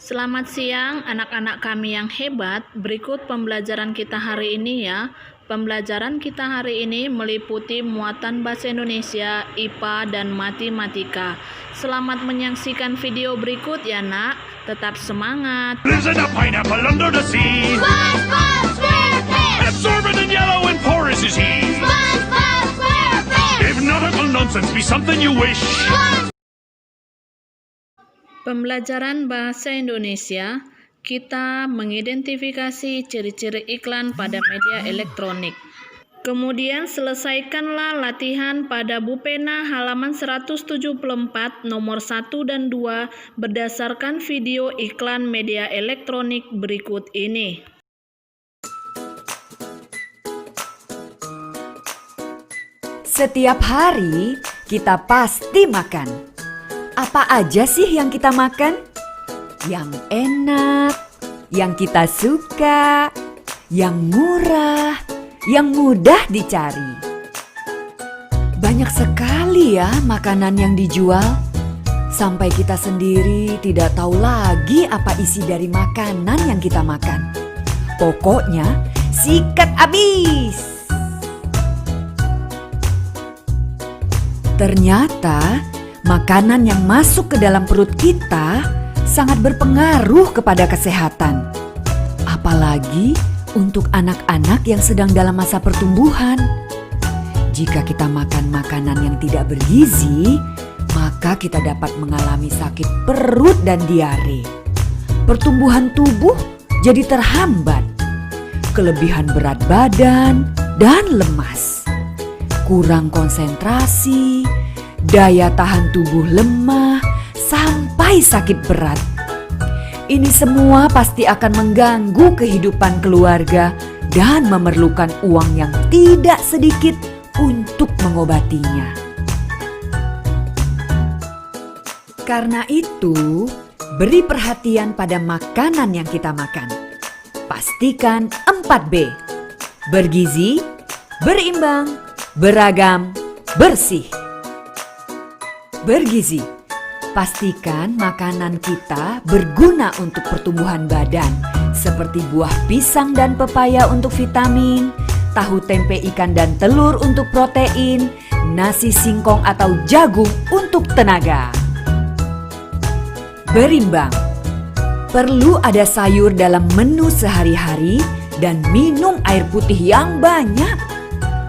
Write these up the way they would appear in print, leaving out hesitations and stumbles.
Selamat siang anak-anak kami yang hebat. Berikut pembelajaran kita hari ini ya. Pembelajaran kita hari ini meliputi muatan bahasa Indonesia, IPA, dan matematika. Selamat menyaksikan video berikut ya nak. Tetap semangat. Isn't a pineapple under the sea? SpongeBob SquarePants! Absorbent and yellow and porous is he. SpongeBob SquarePants! If nautical nonsense be something you wish, Pembelajaran bahasa Indonesia, kita mengidentifikasi ciri-ciri iklan pada media elektronik. Kemudian selesaikanlah latihan pada Bupena halaman 174 nomor 1 dan 2 berdasarkan video iklan media elektronik berikut ini. Setiap hari kita pasti makan. Apa aja sih yang kita makan? Yang enak, yang kita suka, yang murah, yang mudah dicari. Banyak sekali ya makanan yang dijual. Sampai kita sendiri tidak tahu lagi apa isi dari makanan yang kita makan. Pokoknya sikat habis. Ternyata makanan yang masuk ke dalam perut kita sangat berpengaruh kepada kesehatan. Apalagi untuk anak-anak yang sedang dalam masa pertumbuhan. Jika kita makan makanan yang tidak bergizi, maka kita dapat mengalami sakit perut dan diare. Pertumbuhan tubuh jadi terhambat. Kelebihan berat badan dan lemas. Kurang konsentrasi, daya tahan tubuh lemah, sampai sakit berat. Ini semua pasti akan mengganggu kehidupan keluarga dan memerlukan uang yang tidak sedikit untuk mengobatinya. Karena itu, beri perhatian pada makanan yang kita makan. Pastikan 4B. Bergizi, berimbang, beragam, bersih. Bergizi. Pastikan makanan kita berguna untuk pertumbuhan badan, seperti buah pisang dan pepaya untuk vitamin, tahu tempe ikan dan telur untuk protein, nasi singkong atau jagung untuk tenaga. Berimbang. Perlu ada sayur dalam menu sehari-hari dan minum air putih yang banyak.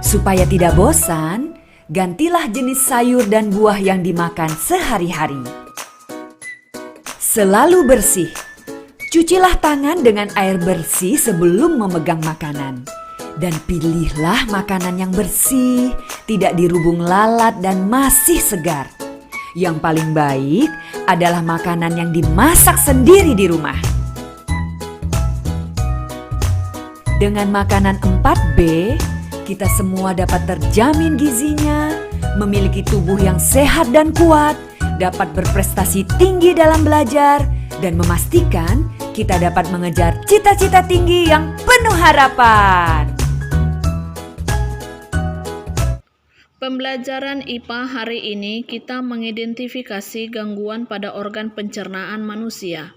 Supaya tidak bosan, gantilah jenis sayur dan buah yang dimakan sehari-hari. Selalu bersih. Cucilah tangan dengan air bersih sebelum memegang makanan. Dan pilihlah makanan yang bersih, tidak dirubung lalat dan masih segar. Yang paling baik adalah makanan yang dimasak sendiri di rumah. Dengan makanan 4B, kita semua dapat terjamin gizinya, memiliki tubuh yang sehat dan kuat, dapat berprestasi tinggi dalam belajar, dan memastikan kita dapat mengejar cita-cita tinggi yang penuh harapan. Pembelajaran IPA hari ini kita mengidentifikasi gangguan pada organ pencernaan manusia.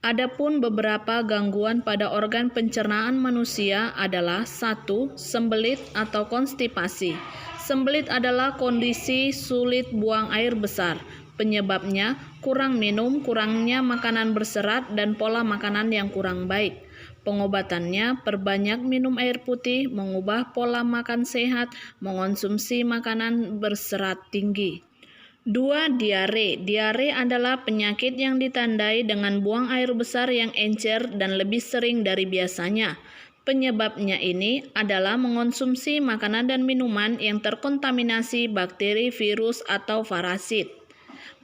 Adapun beberapa gangguan pada organ pencernaan manusia adalah 1. Sembelit atau konstipasi. Sembelit adalah kondisi sulit buang air besar. Penyebabnya kurang minum, kurangnya makanan berserat, dan pola makanan yang kurang baik. Pengobatannya perbanyak minum air putih, mengubah pola makan sehat, mengonsumsi makanan berserat tinggi. 2. Diare. Diare adalah penyakit yang ditandai dengan buang air besar yang encer dan lebih sering dari biasanya. Penyebabnya ini adalah mengonsumsi makanan dan minuman yang terkontaminasi bakteri, virus, atau parasit.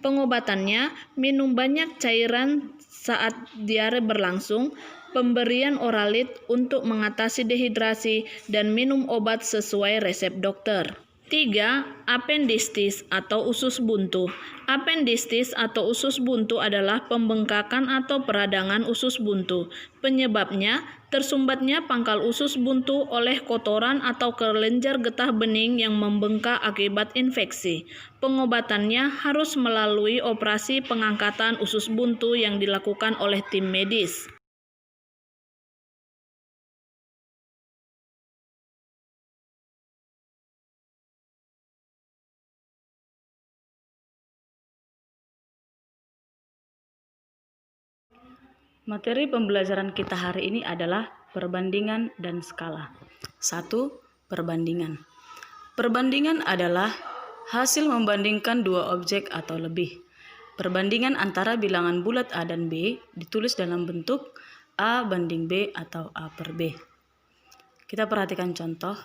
Pengobatannya minum banyak cairan saat diare berlangsung, pemberian oralit untuk mengatasi dehidrasi, dan minum obat sesuai resep dokter. 3. Apendistis atau usus buntu. Apendistis atau usus buntu adalah pembengkakan atau peradangan usus buntu. Penyebabnya, tersumbatnya pangkal usus buntu oleh kotoran atau kelenjar getah bening yang membengkak akibat infeksi. Pengobatannya harus melalui operasi pengangkatan usus buntu yang dilakukan oleh tim medis. Materi pembelajaran kita hari ini adalah perbandingan dan skala. 1. Perbandingan. Perbandingan adalah hasil membandingkan dua objek atau lebih. Perbandingan antara bilangan bulat A dan B ditulis dalam bentuk A banding B atau A per B. Kita perhatikan contoh.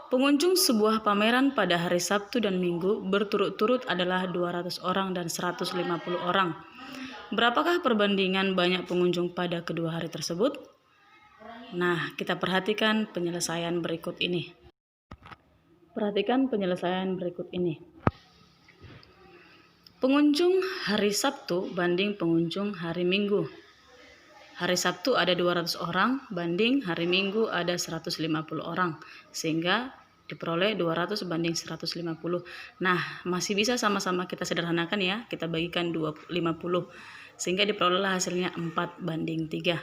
Pengunjung sebuah pameran pada hari Sabtu dan Minggu berturut-turut adalah 200 orang dan 150 orang. Berapakah perbandingan banyak pengunjung pada kedua hari tersebut? Nah, kita perhatikan penyelesaian berikut ini. Perhatikan penyelesaian berikut ini. Pengunjung hari Sabtu banding pengunjung hari Minggu. Hari Sabtu ada 200 orang banding hari Minggu ada 150 orang. Sehingga diperoleh 200 banding 150. Nah, masih bisa sama-sama kita sederhanakan ya. Kita bagikan 50. Sehingga diperolehlah hasilnya 4 banding 3.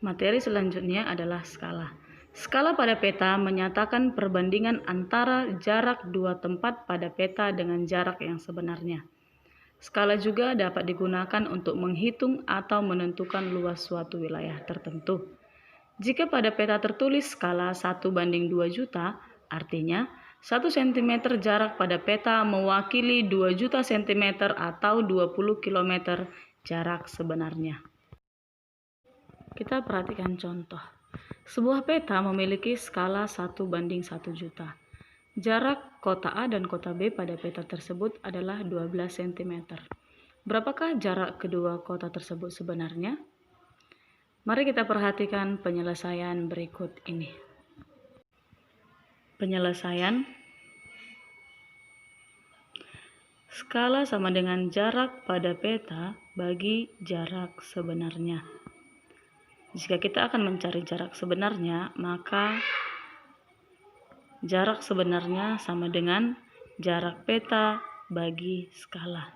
Materi selanjutnya adalah skala. Skala pada peta menyatakan perbandingan antara jarak dua tempat pada peta dengan jarak yang sebenarnya. Skala juga dapat digunakan untuk menghitung atau menentukan luas suatu wilayah tertentu. Jika pada peta tertulis skala 1 banding 2 juta, artinya 1 cm jarak pada peta mewakili 2 juta cm atau 20 km jarak sebenarnya. Kita perhatikan contoh. Sebuah peta memiliki skala 1 banding 1 juta. Jarak kota A dan kota B pada peta tersebut adalah 12 cm. Berapakah jarak kedua kota tersebut sebenarnya? Mari kita perhatikan penyelesaian berikut ini. Penyelesaian. Skala sama dengan jarak pada peta bagi jarak sebenarnya. Jika kita akan mencari jarak sebenarnya, maka jarak sebenarnya sama dengan jarak peta bagi skala.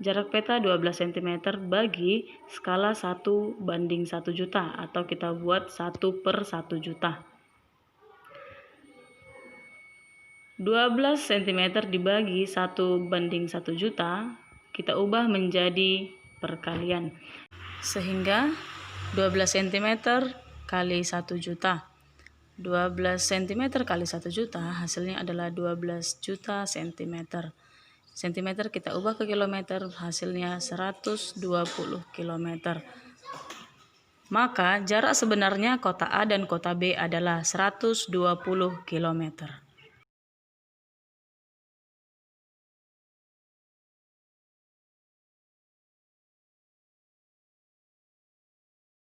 Jarak peta 12 cm bagi skala 1 banding 1 juta atau kita buat 1 per 1 juta. 12 cm dibagi 1 banding 1 juta, kita ubah menjadi perkalian. Sehingga 12 cm kali 1 juta. 12 cm kali 1 juta hasilnya adalah 12 juta cm. Cm kita ubah ke kilometer, hasilnya 120 km. Maka jarak sebenarnya kota A dan kota B adalah 120 km.